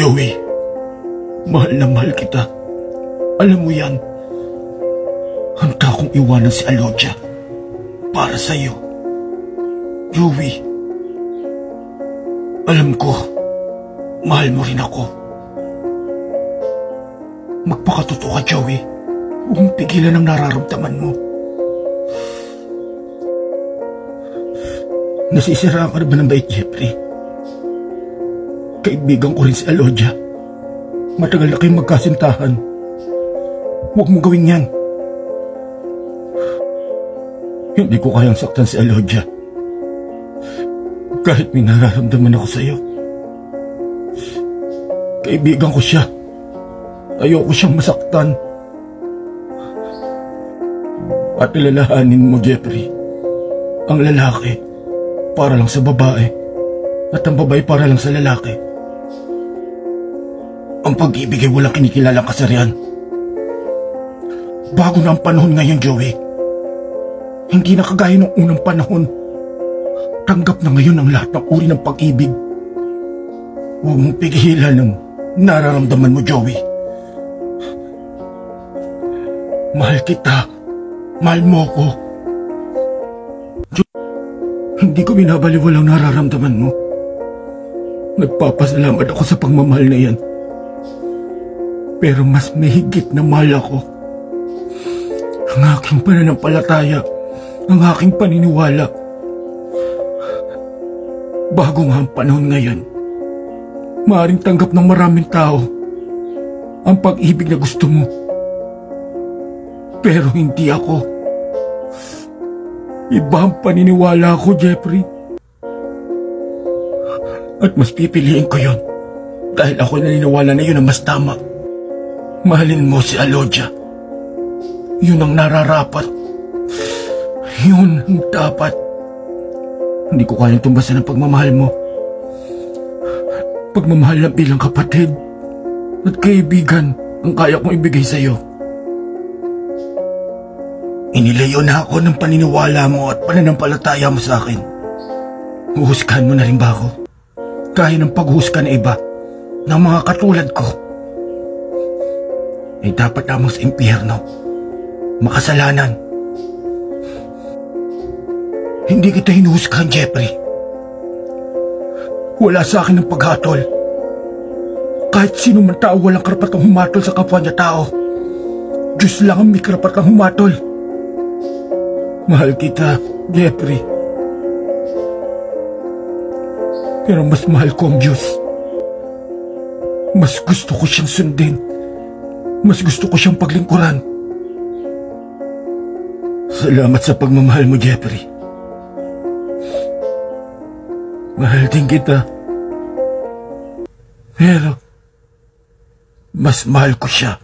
Joey, mahal na mahal kita. Alam mo yan. Handa kong iwanan si Alodia para sa'yo. Joey, alam ko, mahal mo rin ako. Magpakatotoo ka, Joey. Huwag mong pigilan ang nararamdaman mo. Nasisiraan ka na ba ng bait, Jeffrey? Kaibigan ko rin si Alodia. Matagal na kayong magkasintahan. Huwag mong gawin yan. Hindi ko kayang saktan si Alodia. Kahit may nararamdaman ako sa'yo. Kaibigan ko siya. Ayoko siyang masaktan. At ilalahanin mo, Jeffrey, ang lalaki para lang sa babae at ang babae para lang sa lalaki. Ang pag-ibig ay walang kinikilalang kasarian. Bago na ang panahon ngayon, Joey. Hindi na kagaya ng unang panahon. Tanggap na ngayon ang lahat ng uri ng pag-ibig. Huwag mong pigilan ang nararamdaman mo, Joey. Mahal kita. Mahal mo ko. Hindi ko binabaliwala ang nararamdaman mo. Nagpapasalamat ako sa pagmamahal na yan. Pero mas may higit na mahal ako. Ang aking pananampalataya, ang aking paniniwala. Bago nga ang panahon ngayon, maaaring tanggap ng maraming tao ang pag-ibig na gusto mo. Pero hindi ako. Iba ang paniniwala ko, Jeffrey. At mas pipiliin ko yun dahil ako naniniwala na yun ang mas tama. Mahalin mo si Alodia. Yun ang nararapat. Yun ang dapat. Hindi ko kayang tumbasan ang pagmamahal mo. Pagmamahal lang bilang kapatid at kaibigan ang kaya kong ibigay sa'yo. Inilayo na ako ng paniniwala mo at pananampalataya mo sa akin. Huhusgahan mo na rin ba ako? Kaya ng paghuhusga na iba ng mga katulad ko ay dapat lamang sa impyerno, makasalanan. Hindi kita hinuhusgahan, Jeffrey. Wala sa akin ang paghatol. Kahit sino man tao walang karapatang humatol sa kapwa niya tao. Diyos lang ang may karapatang humatol. Mahal kita, Jeffrey. Pero mas mahal ko ang Diyos. Mas gusto ko siyang sundin. Mas gusto ko siyang paglingkuran. Salamat sa pagmamahal mo, Jeffrey. Mahal din kita. Pero mas mahal ko siya.